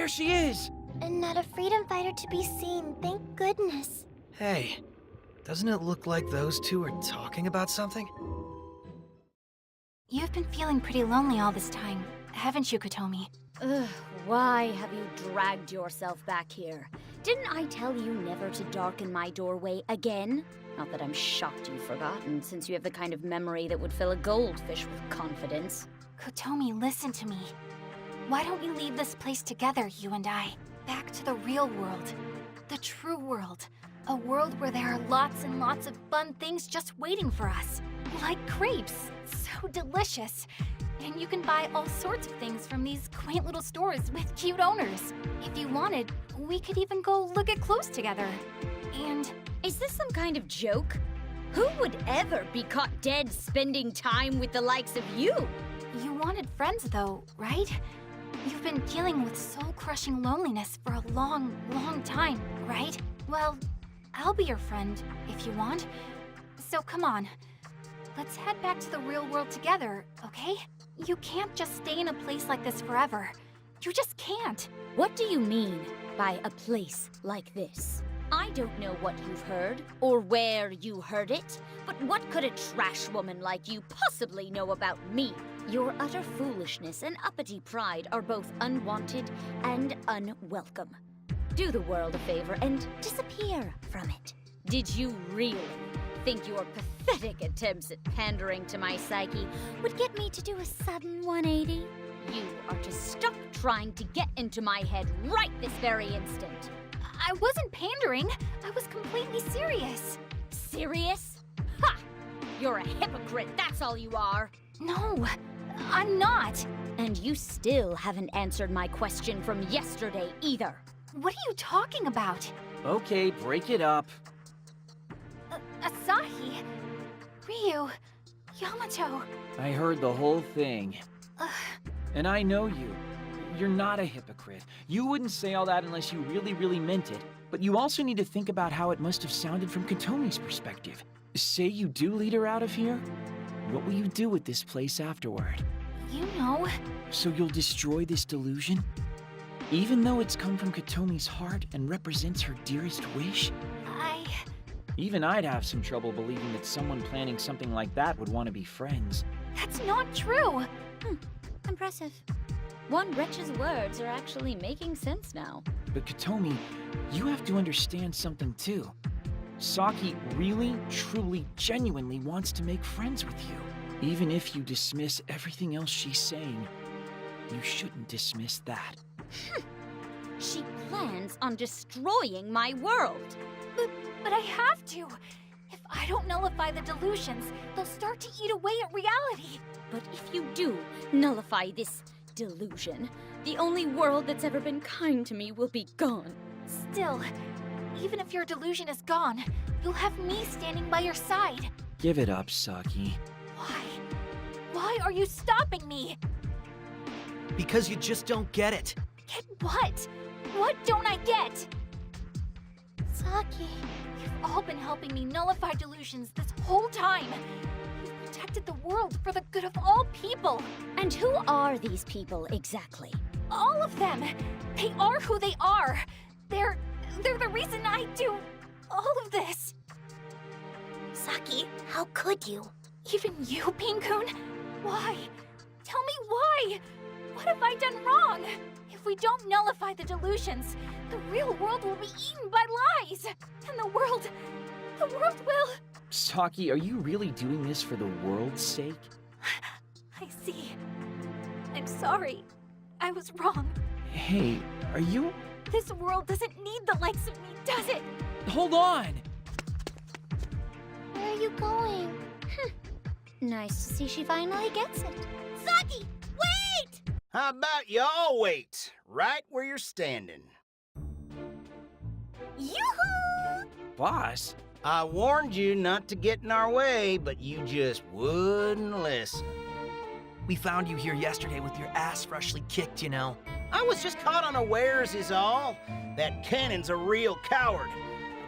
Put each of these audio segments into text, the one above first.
there she is! And not a freedom fighter to be seen, thank goodness. Hey, doesn't it look like those two are talking about something? You've been feeling pretty lonely all this time, haven't you, Kotomi? Ugh, why have you dragged yourself back here? Didn't I tell you never to darken my doorway again? Not that I'm shocked you've forgotten, since you have the kind of memory that would fill a goldfish with confidence. Kotomi, listen to me. Why don't we leave this place together, you and I? Back to the real world. The true world. A world where there are lots and lots of fun things just waiting for us. Like crepes. So delicious. And you can buy all sorts of things from these quaint little stores with cute owners. If you wanted, we could even go look at clothes together. And... Is this some kind of joke? Who would ever be caught dead spending time with the likes of you? You wanted friends though, right? You've been dealing with soul-crushing loneliness for a long, long time, right? Well, I'll be your friend, if you want. So come on. Let's head back to the real world together, okay? You can't just stay in a place like this forever. You just can't. What do you mean by a place like this? I don't know what you've heard, or where you heard it, but what could a trash woman like you possibly know about me? Your utter foolishness and uppity pride are both unwanted and unwelcome. Do the world a favor and disappear from it. Did you really think your pathetic attempts at pandering to my psyche would get me to do a sudden 180? You are to stop trying to get into my head right this very instant. I wasn't pandering. I was completely serious. Serious? Ha! You're a hypocrite, that's all you are. No, I'm not. And you still haven't answered my question from yesterday either. What are you talking about? Okay, break it up. Asahi, Ryu, Yamato. I heard the whole thing. And I know you. You're not a hypocrite. You wouldn't say all that unless you really, really meant it. But you also need to think about how it must have sounded from Kotomi's perspective. Say you do lead her out of here? What will you do with this place afterward? You know... So you'll destroy this delusion? Even though it's come from Kotomi's heart and represents her dearest wish? Even I'd have some trouble believing that someone planning something like that would want to be friends. That's not true! Impressive. One wretch's words are actually making sense now. But Kotomi, you have to understand something too. Saki really, truly, genuinely wants to make friends with you. Even if you dismiss everything else she's saying, you shouldn't dismiss that. She plans on destroying my world. But I have to. If I don't nullify the delusions, they'll start to eat away at reality. But if you do nullify this delusion, the only world that's ever been kind to me will be gone. Still, even if your delusion is gone, you'll have me standing by your side. Give it up, Saki. Why? Why are you stopping me? Because you just don't get it. Get what? What don't I get? Saki. You've all been helping me nullify delusions this whole time. You've protected the world for the good of all people. And who are these people exactly? All of them. They are who they are. They're the reason I do all of this. Saki, how could you? Even you, Pinkun? Why? Tell me why. What have I done wrong? If we don't nullify the delusions, the real world will be eaten by lies. And the world will... Saki, are you really doing this for the world's sake? I see. I'm sorry. I was wrong. Hey, are you... This world doesn't need the likes of me, does it? Hold on! Where are you going? Nice to see she finally gets it. Saki, wait! How about y'all wait, right where you're standing? Yoo-hoo! Boss? I warned you not to get in our way, but you just wouldn't listen. We found you here yesterday with your ass freshly kicked, you know. I was just caught unawares is all. That cannon's a real coward.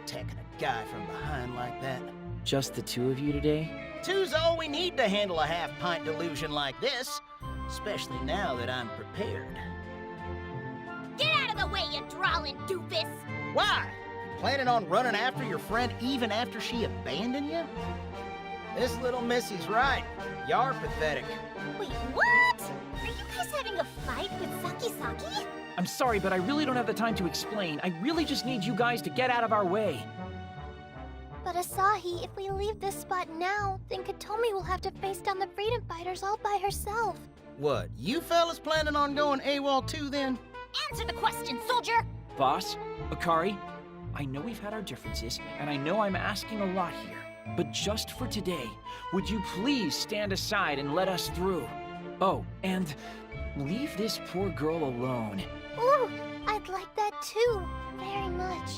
Attacking a guy from behind like that. Just the two of you today? Two's all we need to handle a half-pint delusion like this. Especially now that I'm prepared. Get out of way, you drawlin' doofus! Why? You planning on running after your friend even after she abandoned you? This little missy's right. You're pathetic. Wait, what? Are you guys having a fight with Saki? I'm sorry, but I really don't have the time to explain. I really just need you guys to get out of our way. But Asahi, if we leave this spot now, then Katomi will have to face down the freedom fighters all by herself. What, you fellas planning on going AWOL too then? Answer the question, soldier! Boss, Akari, I know we've had our differences, and I know I'm asking a lot here. But just for today, would you please stand aside and let us through? Oh, and leave this poor girl alone. Ooh, I'd like that too, very much.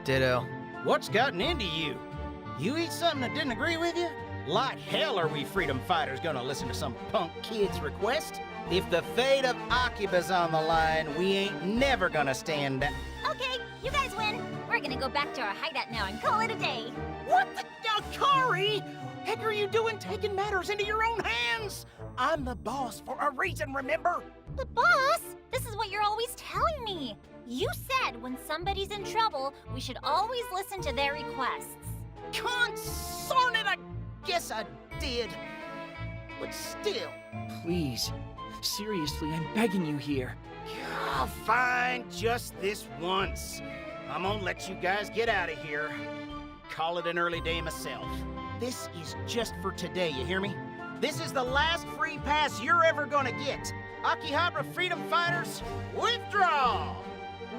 Ditto. What's gotten into you? You eat something that didn't agree with you? Like hell are we freedom fighters gonna listen to some punk kid's request? If the fate of AKIBA'S on the line, we ain't never gonna stand down. Okay, you guys win. We're gonna go back to our hideout now and call it a day. What the... Akari? Heck are you doing taking matters into your own hands? I'm the boss for a reason, remember? But boss, this is what you're always telling me. You said when somebody's in trouble, we should always listen to their requests. Consarn it, I guess I did. But still. Please, seriously, I'm begging you here. Yeah, fine, just this once. I'm gonna let you guys get out of here. Call it an early day myself. This is just for today, you hear me? This is the last free pass you're ever gonna get. Akihabara Freedom Fighters, withdraw!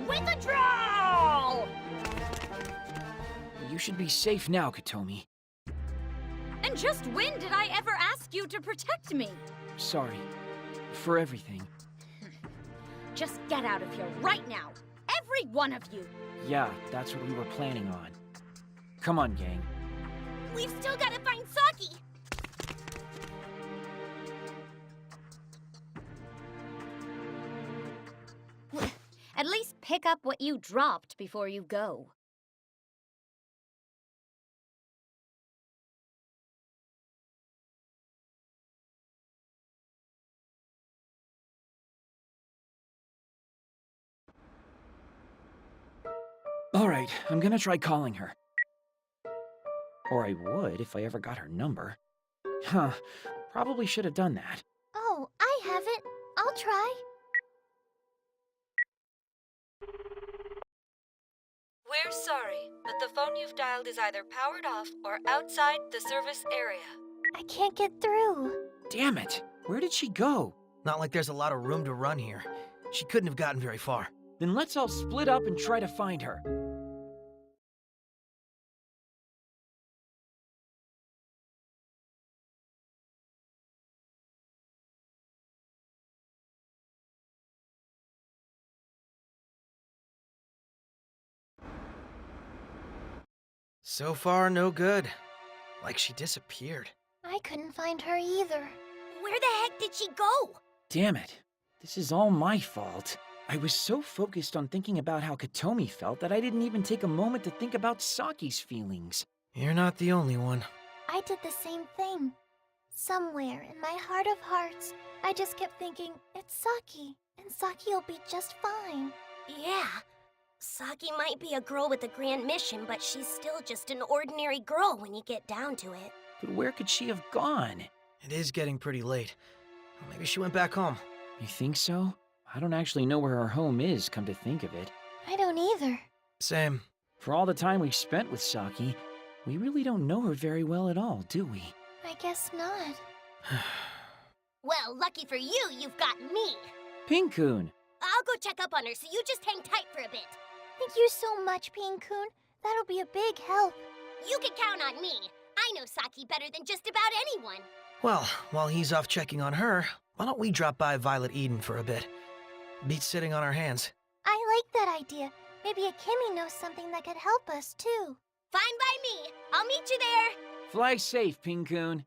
Withdraw! You should be safe now, Katomi. And just when did I ever ask you to protect me? Sorry. For everything. Just get out of here right now. Every one of you. Yeah, that's what we were planning on. Come on, gang. We've still got to find Saki. At least pick up what you dropped before you go. All right, I'm gonna try calling her. Or I would if I ever got her number. Huh, probably should have done that. Oh, I have it. I'll try. We're sorry, but the phone you've dialed is either powered off or outside the service area. I can't get through. Damn it! Where did she go? Not like there's a lot of room to run here. She couldn't have gotten very far. Then let's all split up and try to find her. So far, no good. Like she disappeared. I couldn't find her either. Where the heck did she go? Damn it. This is all my fault. I was so focused on thinking about how Katomi felt that I didn't even take a moment to think about Saki's feelings. You're not the only one. I did the same thing. Somewhere in my heart of hearts, I just kept thinking, it's Saki, and Saki will be just fine. Yeah. Saki might be a girl with a grand mission, but she's still just an ordinary girl when you get down to it. But where could she have gone? It is getting pretty late. Well, maybe she went back home. You think so? I don't actually know where her home is, come to think of it. I don't either. Same. For all the time we've spent with Saki, we really don't know her very well at all, do we? I guess not. Well, lucky for you, you've got me. Pink-kun! I'll go check up on her, so you just hang tight for a bit. Thank you so much, Pink-kun. That'll be a big help. You can count on me. I know Saki better than just about anyone. Well, while he's off checking on her, why don't we drop by Violet Eden for a bit? Beats sitting on our hands. I like that idea. Maybe Akemi knows something that could help us, too. Fine by me. I'll meet you there. Fly safe, Pink-kun.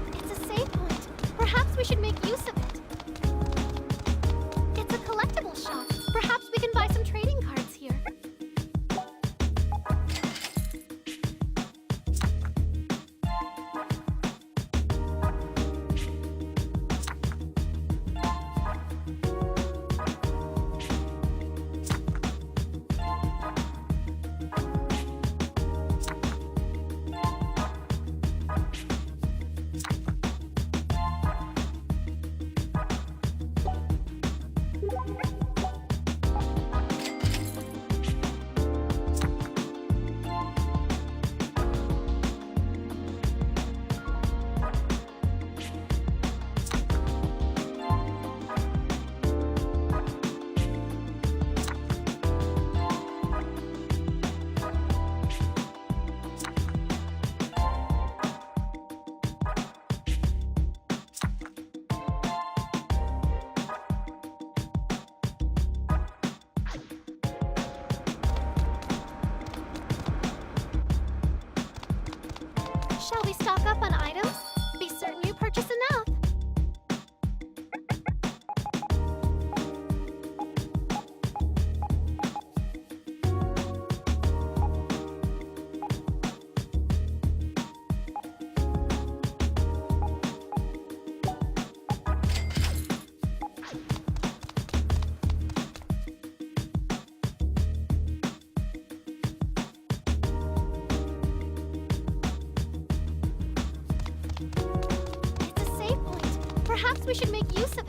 It's a save point. Perhaps we should make use of it. It's a collectible shop. Perhaps we can buy some trading cards here. up on items? Be certain you purchase enough. It's a save point. Perhaps we should make use of it.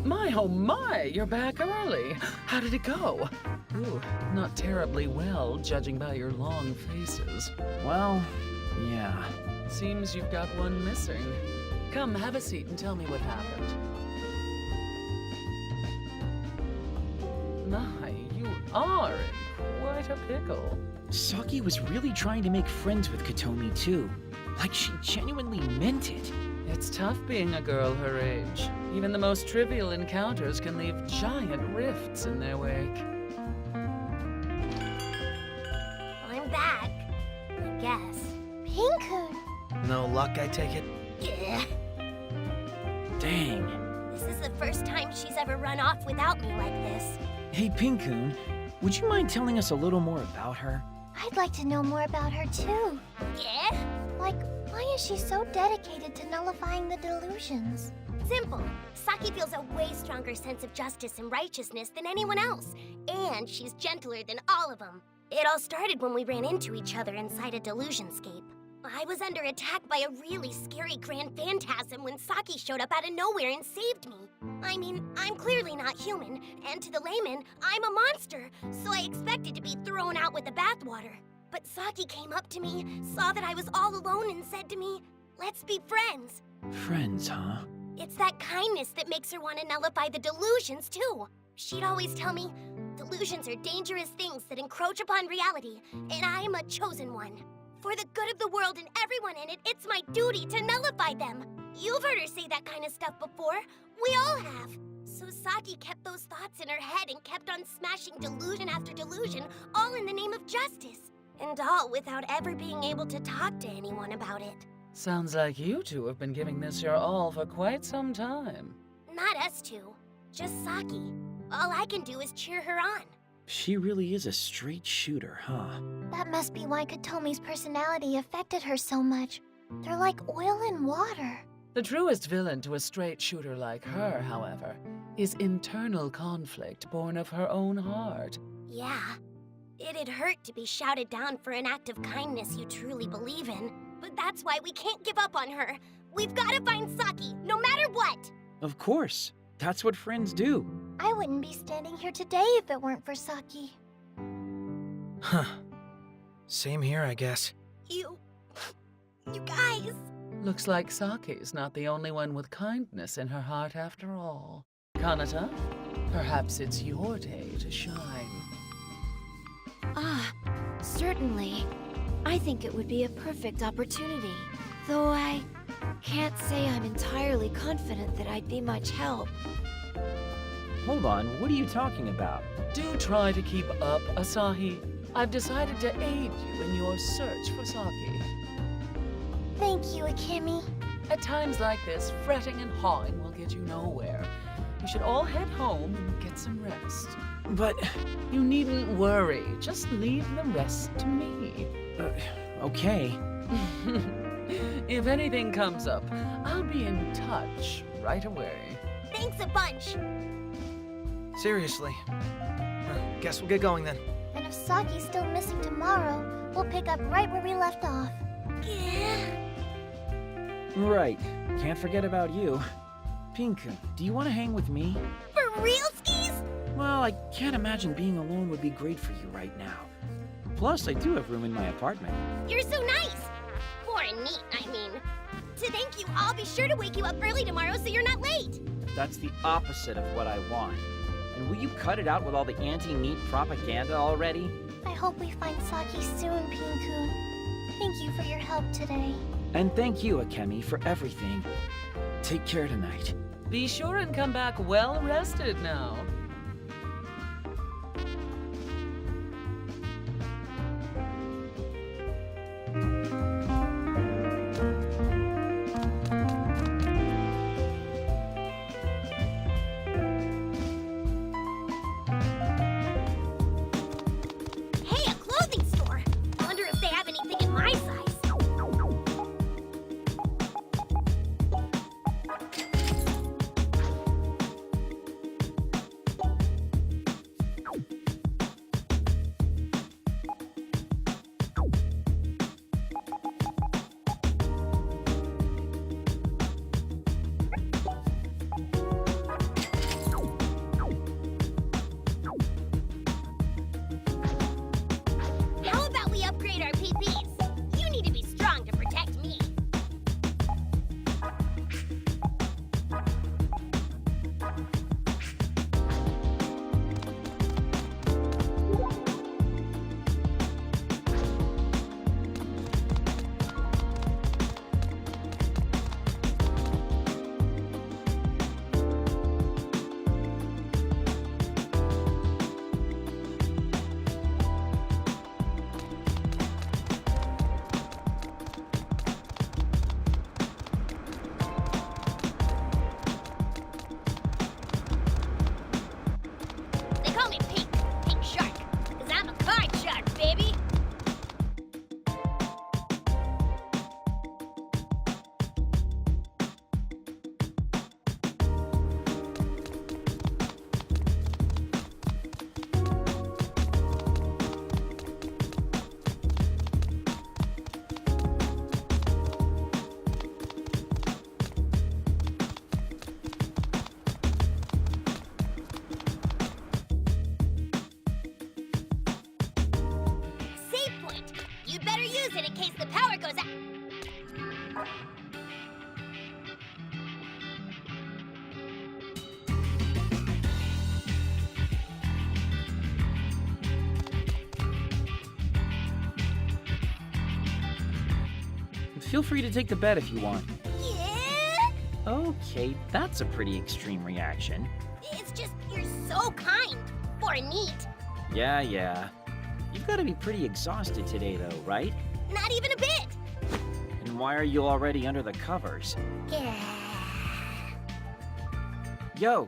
My, oh my, you're back early. How did it go? Ooh, not terribly well, judging by your long faces. Well, yeah. Seems you've got one missing. Come, have a seat and tell me what happened. My, you are in quite a pickle. Saki was really trying to make friends with Katomi, too. Like she genuinely meant it. It's tough being a girl her age. Even the most trivial encounters can leave giant rifts in their wake. I'm back. I guess. Pinku. No luck, I take it? Yeah. Dang. This is the first time she's ever run off without me like this. Hey, Pinkun, would you mind telling us a little more about her? I'd like to know more about her too. Yeah? Like, why is she so dedicated to nullifying the delusions? Simple. Saki feels a way stronger sense of justice and righteousness than anyone else. And she's gentler than all of them. It all started when we ran into each other inside a delusionscape. I was under attack by a really scary grand phantasm when Saki showed up out of nowhere and saved me. I mean, I'm clearly not human, and to the layman, I'm a monster, so I expected to be thrown out with the bathwater. But Saki came up to me, saw that I was all alone, and said to me, "Let's be friends." Friends, huh? It's that kindness that makes her want to nullify the delusions, too. She'd always tell me, delusions are dangerous things that encroach upon reality, and I'm a chosen one. For the good of the world and everyone in it, it's my duty to nullify them. You've heard her say that kind of stuff before. We all have. So Saki kept those thoughts in her head and kept on smashing delusion after delusion, all in the name of justice. And all without ever being able to talk to anyone about it. Sounds like you two have been giving this your all for quite some time. Not us two, just Saki. All I can do is cheer her on. She really is a straight shooter, huh? That must be why Katomi's personality affected her so much. They're like oil and water. The truest villain to a straight shooter like her, however, is internal conflict born of her own heart. Yeah. It'd hurt to be shouted down for an act of kindness you truly believe in. But that's why we can't give up on her. We've got to find Saki, no matter what! Of course. That's what friends do. I wouldn't be standing here today if it weren't for Saki. Huh. Same here, I guess. You guys... Looks like Saki's not the only one with kindness in her heart after all. Kanata, perhaps it's your day to shine. Ah, certainly. I think it would be a perfect opportunity. Though I can't say I'm entirely confident that I'd be much help. Hold on, what are you talking about? Do try to keep up, Asahi. I've decided to aid you in your search for Saki. Thank you, Akemi. At times like this, fretting and hawing will get you nowhere. You should all head home and get some rest. But... You needn't worry. Just leave the rest to me. Okay. If anything comes up, I'll be in touch right away. Thanks a bunch! Seriously. Guess we'll get going then. And if Saki's still missing tomorrow, we'll pick up right where we left off. Yeah. Right. Can't forget about you. Pinku, do you want to hang with me? For real, skis? Well, I can't imagine being alone would be great for you right now. Plus, I do have room in my apartment. You're so nice! Or neat, I mean. To thank you, I'll be sure to wake you up early tomorrow so you're not late. That's the opposite of what I want. And will you cut it out with all the anti-neat propaganda already? I hope we find Saki soon, Pin-kun. Thank you for your help today. And thank you, Akemi, for everything. Take care tonight. Be sure and come back well rested now. Hey, a clothing store! Wonder if they have anything in my size. How about we upgrade our PPs? You need to be strong to protect me. They call me Pink, Pink Shark, 'cause I'm a card shark, baby. Save point. You better use it in case the power goes out. Feel free to take the bet if you want. Yeah? Okay, that's a pretty extreme reaction. It's just you're so kind. For a neat. Yeah. You've got to be pretty exhausted today, though, right? Not even a bit. And why are you already under the covers? Yeah. Yo!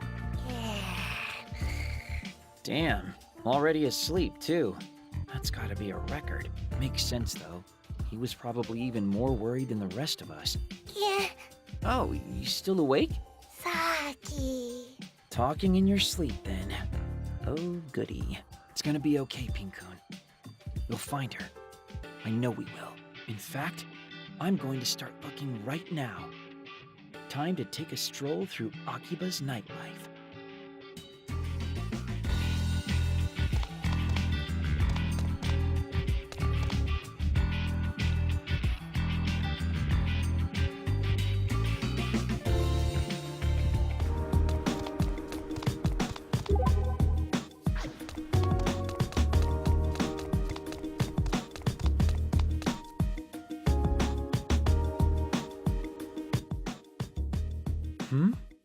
Damn, already asleep, too. That's gotta be a record. Makes sense, though. He was probably even more worried than the rest of us. Yeah, Oh, you still awake? Saki. Talking in your sleep, then. Oh, goody. It's gonna be okay, Pin-kun. We'll find her. I know we will. In fact, I'm going to start looking right now. Time to take a stroll through AKIBA'S nightlife.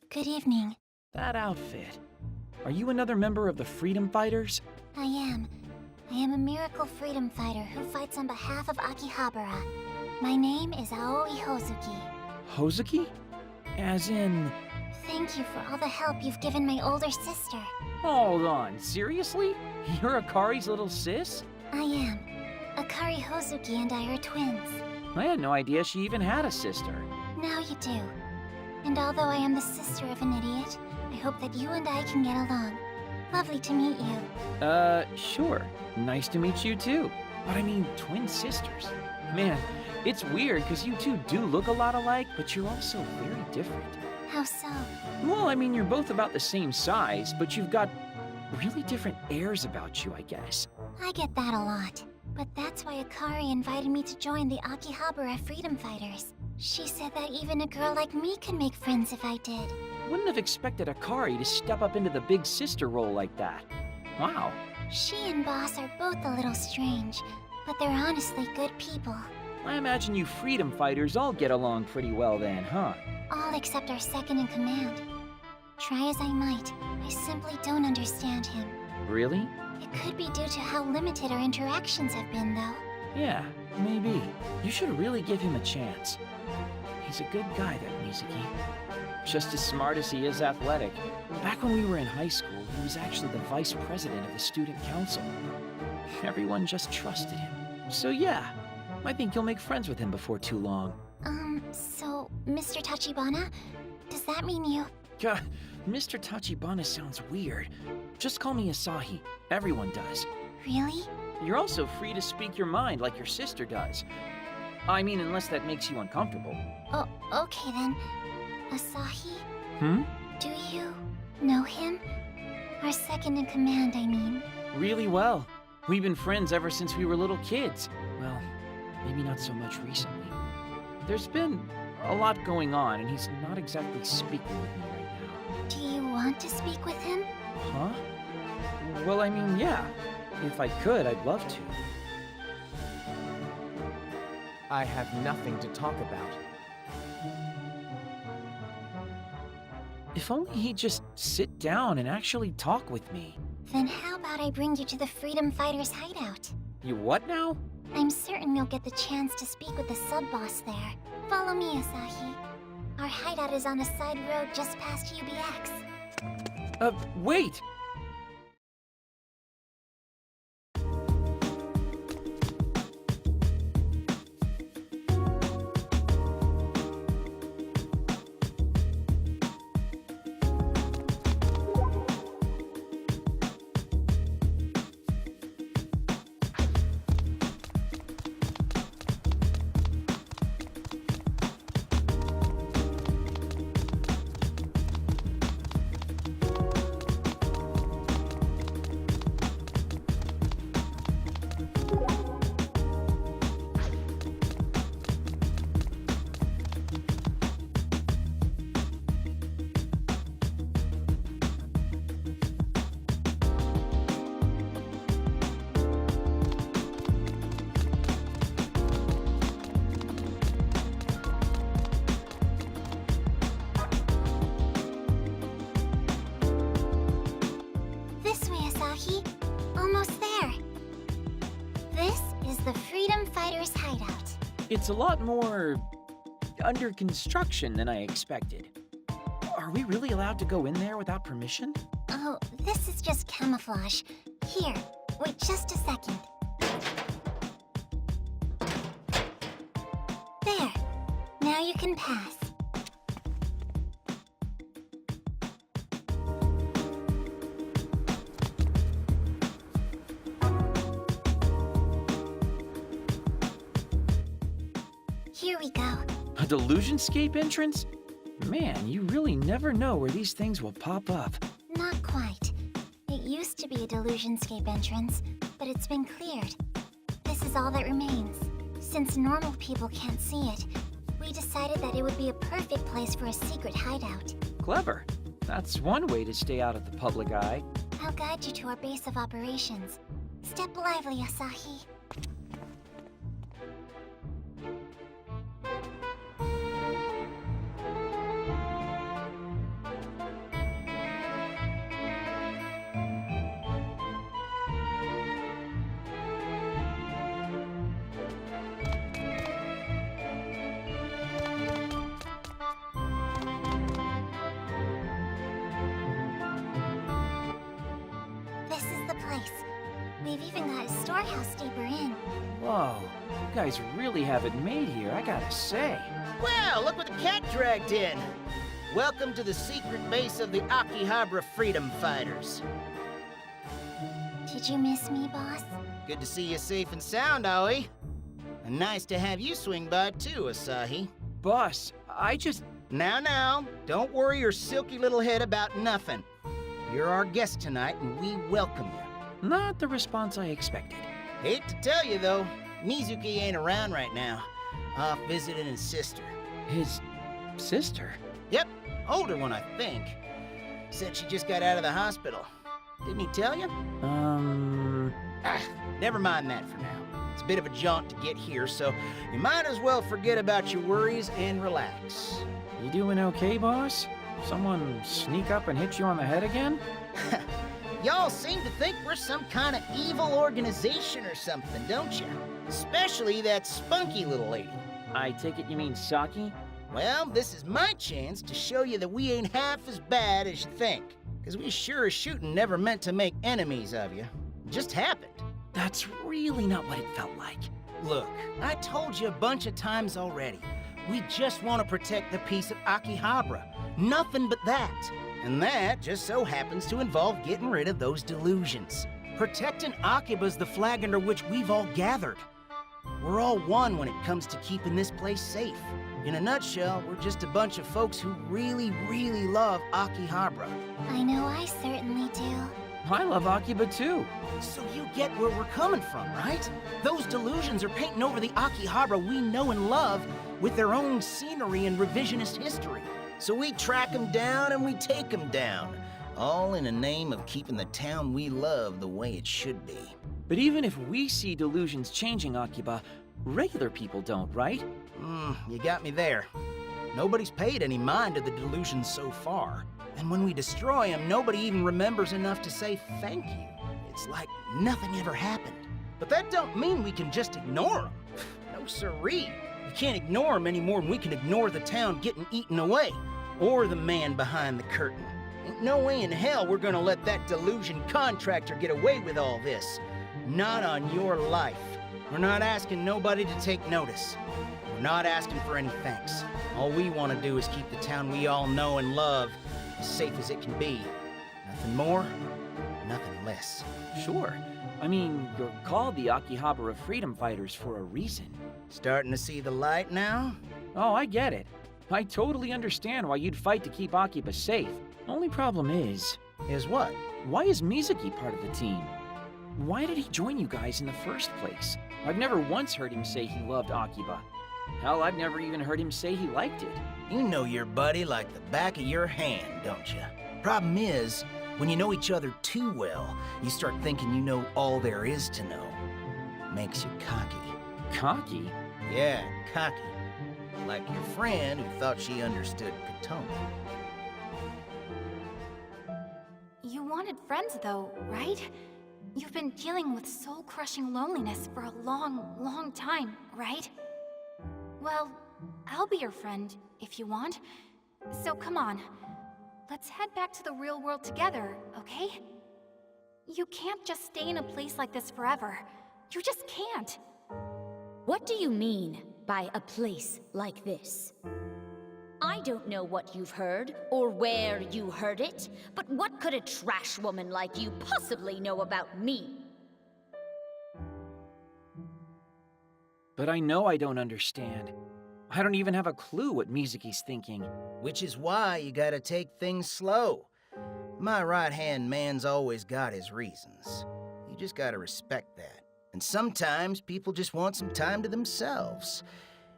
Good evening. That outfit. Are you another member of the Freedom Fighters? I am. I am a miracle freedom fighter who fights on behalf of Akihabara. My name is Aoi Hozuki. Hozuki? As in... Thank you for all the help you've given my older sister. Hold on, seriously? You're Akari's little sis? I am. Akari Hozuki and I are twins. I had no idea she even had a sister. Now you do. And although I am the sister of an idiot, I hope that you and I can get along. Lovely to meet you. Sure. Nice to meet you too. But I mean, twin sisters. Man, it's weird because you two do look a lot alike, but you're also very different. How so? Well, I mean, you're both about the same size, but you've got really different airs about you, I guess. I get that a lot. But that's why Akari invited me to join the Akihabara Freedom Fighters. She said that even a girl like me can make friends if I did. Wouldn't have expected Akari to step up into the big sister role like that. Wow, She and Boss are both a little strange, but they're honestly good people. I imagine you freedom fighters all get along pretty well then, huh? All except our second in command. Try as I might, I simply don't understand him. Really? It could be due to how limited our interactions have been, though. Yeah, maybe. You should really give him a chance. He's a good guy, that Mizuki. Just as smart as he is athletic. Back when we were in high school, he was actually the vice president of the student council. Everyone just trusted him. So yeah, I think you'll make friends with him before too long. So, Mr. Tachibana, does that mean you... Gah, Mr. Tachibana sounds weird. Just call me Asahi. Everyone does. Really? You're also free to speak your mind like your sister does. I mean, unless that makes you uncomfortable. Oh, okay then. Asahi, Hmm? do you know him? Our second in command, I mean. Really well. We've been friends ever since we were little kids. Well, maybe not so much recently. There's been a lot going on, and he's not exactly speaking with me right now. Do you want to speak with him? Huh? Well, I mean, yeah. If I could, I'd love to. I have nothing to talk about. If only he'd just sit down and actually talk with me. Then how about I bring you to the Freedom Fighters' hideout? You what now? I'm certain you'll get the chance to speak with the sub-boss there. Follow me, Asahi. Our hideout is on a side road just past UBX. Wait! This way, Asahi. Almost there. This is the Freedom Fighters' hideout. It's a lot more under construction than I expected. Are we really allowed to go in there without permission? Oh, this is just camouflage. Here, wait just a second. There. Now you can pass. Here we go. A Delusionscape entrance? Man, you really never know where these things will pop up. Not quite. It used to be a Delusionscape entrance, but it's been cleared. This is all that remains. Since normal people can't see it, we decided that it would be a perfect place for a secret hideout. Clever. That's one way to stay out of the public eye. I'll guide you to our base of operations. Step lively, Asahi. This is the place. We've even got a storehouse deeper in. Whoa, you guys really have it made here, I gotta say. Well, look what the cat dragged in. Welcome to the secret base of the Akihabara Freedom Fighters. Did you miss me, boss? Good to see you safe and sound, Aoi. And nice to have you swing by too, Asahi. Boss, I just... Now, don't worry your silky little head about nothing. You're our guest tonight, and we welcome you. Not the response I expected. Hate to tell you, though, Mizuki ain't around right now. Off visiting his sister. His sister? Yep, older one, I think. Said she just got out of the hospital. Didn't he tell you? Never mind that for now. It's a bit of a jaunt to get here, so you might as well forget about your worries and relax. You doing okay, boss? Someone sneak up and hit you on the head again? Y'all seem to think we're some kind of evil organization or something, don't you? Especially that spunky little lady. I take it you mean Saki? Well, this is my chance to show you that we ain't half as bad as you think. Because we sure as shooting never meant to make enemies of you. It just happened. That's really not what it felt like. Look, I told you a bunch of times already. We just want to protect the peace of Akihabara. Nothing but that. And that just so happens to involve getting rid of those delusions. Protecting AKIBA'S the flag under which we've all gathered. We're all one when it comes to keeping this place safe. In a nutshell, we're just a bunch of folks who really, really love Akihabara. I know I certainly do. I love Akiba too. So you get where we're coming from, right? Those delusions are painting over the Akihabara we know and love with their own scenery and revisionist history. So we track them down and we take them down. All in the name of keeping the town we love the way it should be. But even if we see delusions changing Akiba, regular people don't, right? You got me there. Nobody's paid any mind to the delusions so far. And when we destroy them, nobody even remembers enough to say thank you. It's like nothing ever happened. But that don't mean we can just ignore them. No siree. We can't ignore them any more than we can ignore the town getting eaten away. Or the man behind the curtain. Ain't no way in hell we're gonna let that delusion contractor get away with all this. Not on your life. We're not asking nobody to take notice. We're not asking for any thanks. All we want to do is keep the town we all know and love as safe as it can be. Nothing more, nothing less. Sure. I mean, you're called the Akihabara Freedom Fighters for a reason. Starting to see the light now? Oh, I get it. I totally understand why you'd fight to keep Akiba safe. Only problem is... Is what? Why is Mizuki part of the team? Why did he join you guys in the first place? I've never once heard him say he loved Akiba. Hell, I've never even heard him say he liked it. You know your buddy like the back of your hand, don't you? Problem is, when you know each other too well, you start thinking you know all there is to know. Makes you cocky. Cocky? Yeah, cocky. Like your friend who thought she understood Katomi. You wanted friends though, right? You've been dealing with soul-crushing loneliness for a long, long time, right? Well, I'll be your friend, if you want. So come on, let's head back to the real world together, okay? You can't just stay in a place like this forever. You just can't. What do you mean by a place like this? I don't know what you've heard, or where you heard it, but what could a trash woman like you possibly know about me? But I know I don't understand. I don't even have a clue what Mizuki's thinking. Which is why you gotta take things slow. My right-hand man's always got his reasons. You just gotta respect that. And sometimes people just want some time to themselves.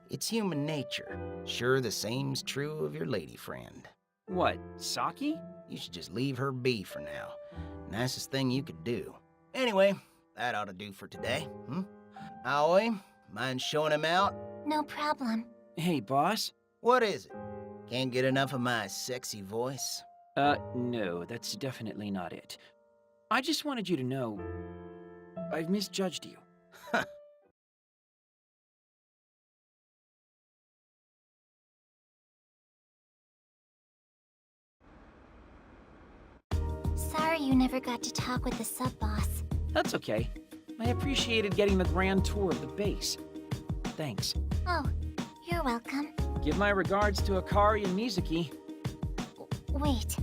It's human nature. Sure, the same's true of your lady friend. What, Saki? You should just leave her be for now. Nicest thing you could do. Anyway, that ought to do for today, Aoi, mind showing him out? No problem. Hey, boss? What is it? Can't get enough of my sexy voice? No, that's definitely not it. I just wanted you to know... I've misjudged you. Sorry you never got to talk with the sub-boss. That's okay. I appreciated getting the grand tour of the base. Thanks. Oh, you're welcome. Give my regards to Akari and Mizuki. Wait,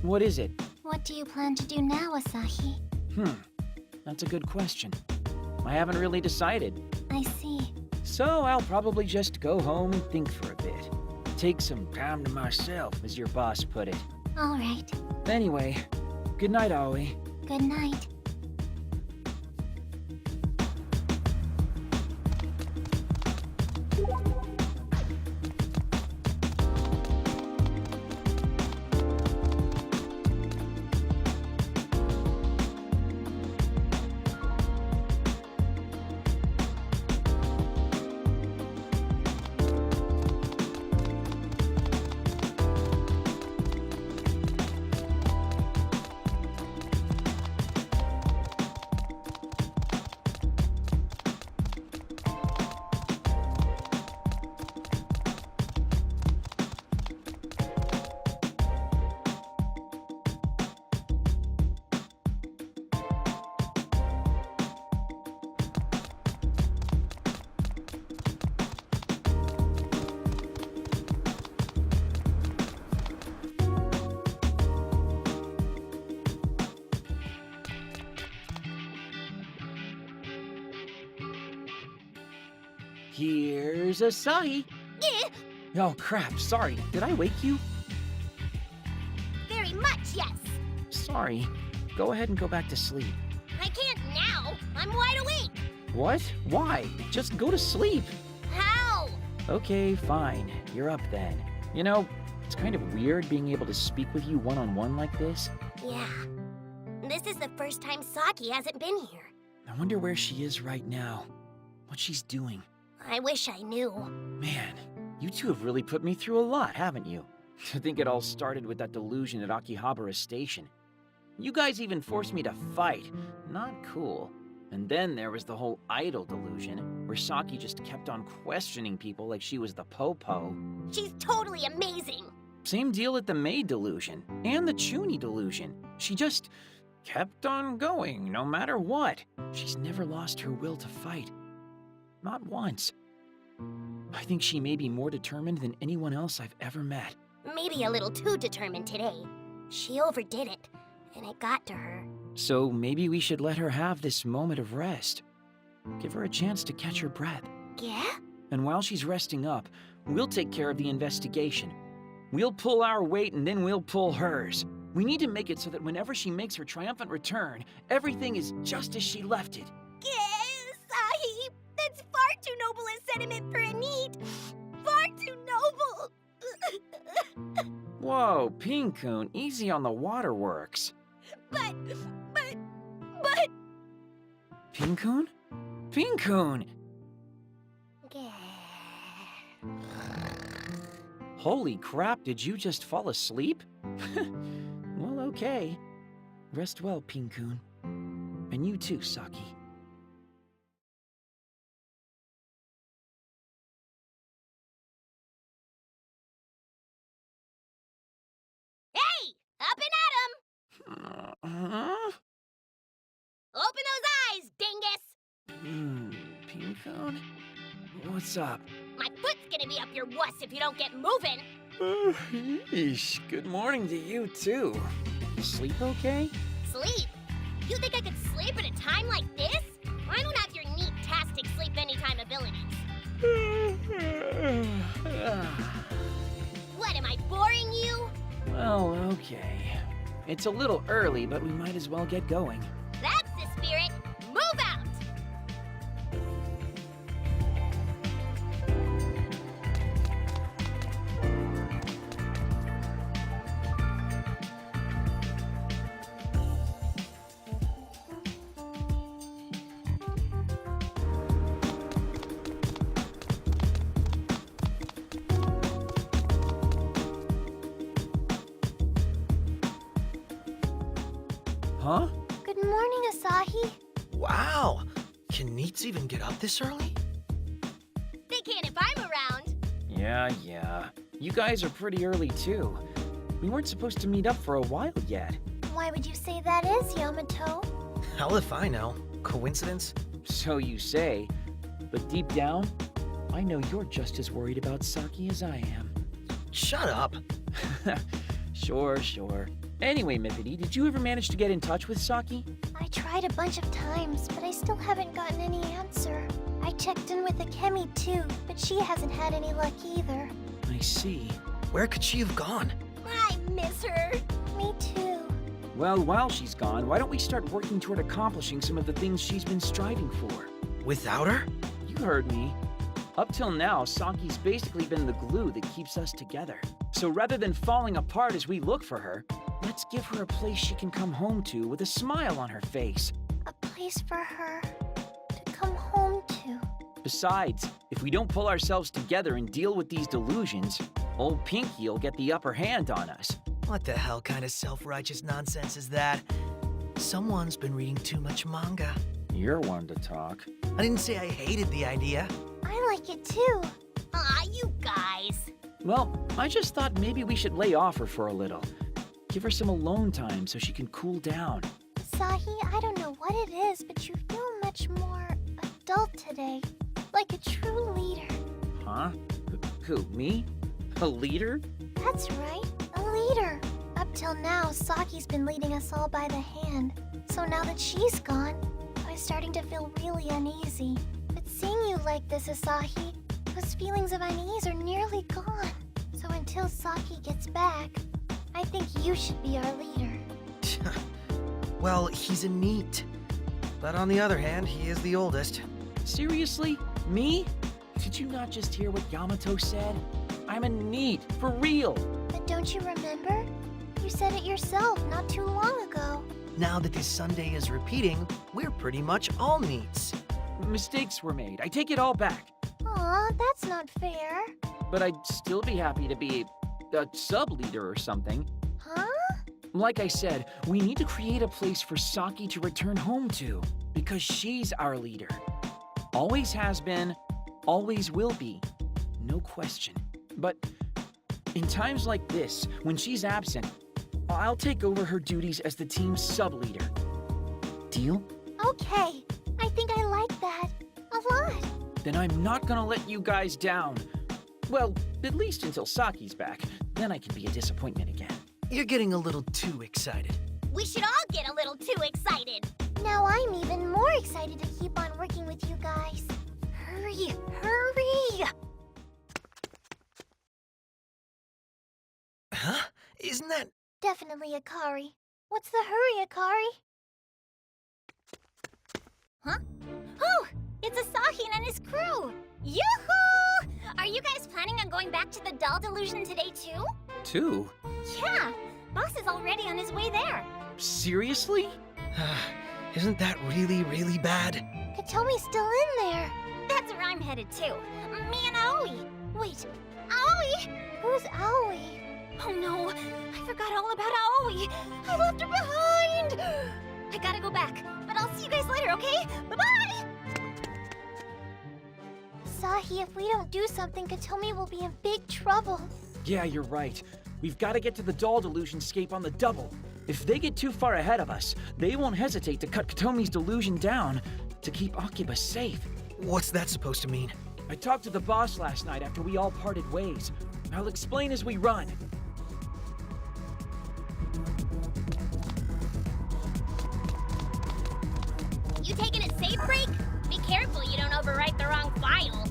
What is it? what do you plan to do now, Asahi? That's a good question. I haven't really decided. I see. So I'll probably just go home and think for a bit. Take some time to myself, as your boss put it. All right. Anyway, good night, Aoi. Good night. Here's Asahi. Eh, Oh, crap. Sorry. Did I wake you? very much, yes. Sorry. Go ahead and go back to sleep. I can't now. I'm wide awake. What? Why? Just go to sleep. How? Okay, fine. You're up then. You know, it's kind of weird being able to speak with you one-on-one like this. Yeah. This is the first time Saki hasn't been here. I wonder where she is right now. What she's doing. I wish I knew. Man, you two have really put me through a lot, haven't you? I think it all started with that delusion at AKIBA'S station. You guys even forced me to fight. Not cool. And then there was the whole idol delusion, where Saki just kept on questioning people like she was the po-po. She's totally amazing. Same deal at the maid delusion, and the Chuny delusion. She just kept on going, no matter what. She's never lost her will to fight. Not once. I think she may be more determined than anyone else I've ever met. Maybe a little too determined today. She overdid it, and it got to her. So maybe we should let her have this moment of rest. Give her a chance to catch her breath. Yeah? And while she's resting up, we'll take care of the investigation. We'll pull our weight and then we'll pull hers. We need to make it so that whenever she makes her triumphant return, everything is just as she left it. Sahib! That's far too noble a sentiment for a need. Far too noble! Whoa, Pinkun, easy on the waterworks. But... Pinkun? Pinkun! Holy crap, did you just fall asleep? Well, okay. Rest well, Pinkun. And you too, Saki. Hey! Up and at 'em! Open those eyes, dingus! Pinkun? What's up? My foot's gonna be up your wuss if you don't get moving! Yeesh, good morning to you too. Sleep okay? Sleep? You think I could sleep at a time like this? I don't have your neat tastic sleep anytime abilities. What, am I boring you? Well, okay. It's a little early, but we might as well get going. That's the spirit! Move out! Huh? Good morning, Asahi. Wow! Can Neats even get up this early? They can if I'm around. Yeah. You guys are pretty early too. We weren't supposed to meet up for a while yet. Why would you say that is, Yamato? Hell if I know. Coincidence? So you say. But deep down, I know you're just as worried about Saki as I am. Shut up! Sure. Anyway, Mippity, did you ever manage to get in touch with Saki? I tried a bunch of times, but I still haven't gotten any answer. I checked in with Akemi too, but she hasn't had any luck either. I see. Where could she have gone? I miss her. Me too. Well, while she's gone, why don't we start working toward accomplishing some of the things she's been striving for? Without her? You heard me. Up till now, Saki's basically been the glue that keeps us together. So rather than falling apart as we look for her, let's give her a place she can come home to with a smile on her face. A place for her to come home to. Besides, if we don't pull ourselves together and deal with these delusions, old Pinky'll get the upper hand on us. What the hell kind of self-righteous nonsense is that? Someone's been reading too much manga. You're one to talk. I didn't say I hated the idea. I like it too. Aw, you guys. Well, I just thought maybe we should lay off her for a little. Give her some alone time so she can cool down. Asahi, I don't know what it is, but you feel much more adult today. Like a true leader. Huh? Who, me? A leader? That's right, a leader. Up till now, Saki's been leading us all by the hand. So now that she's gone, I'm starting to feel really uneasy. But seeing you like this, Asahi. Those feelings of unease are nearly gone. So until Saki gets back, I think you should be our leader. Well, he's a NEET. But on the other hand, he is the oldest. Seriously? Me? Did you not just hear what Yamato said? I'm a NEET, for real. But don't you remember? You said it yourself not too long ago. Now that this Sunday is repeating, we're pretty much all NEETs. Mistakes were made. I take it all back. Aw, that's not fair. But I'd still be happy to be a sub-leader or something. Huh? Like I said, we need to create a place for Saki to return home to, because she's our leader. Always has been, always will be. No question. But in times like this, when she's absent, I'll take over her duties as the team's sub-leader. Deal? Okay, I think I like that. A lot. Then I'm not gonna let you guys down. Well, at least until Saki's back. Then I can be a disappointment again. You're getting a little too excited. We should all get a little too excited. Now I'm even more excited to keep on working with you guys. Hurry, hurry! Huh? Isn't that... Definitely Akari. What's the hurry, Akari? Huh? Oh, it's Asahi and his crew! Yoo-hoo! Are you guys planning on going back to the doll delusion today too? 2? Yeah, Boss is already on his way there. Seriously? Isn't that really, really bad? Katomi's still in there. That's where I'm headed too. Me and Aoi. Wait, Aoi? Who's Aoi? Oh no, I forgot all about Aoi. I left her behind. I gotta go back, but I'll see you guys later, okay? Bye-bye! Sahi, if we don't do something, Katomi will be in big trouble. Yeah, you're right. We've got to get to the doll delusionscape on the double. If they get too far ahead of us, they won't hesitate to cut Katomi's delusion down to keep Akiba safe. What's that supposed to mean? I talked to the boss last night after we all parted ways. I'll explain as we run. You taking it safe, Break? Be careful you don't overwrite the wrong file.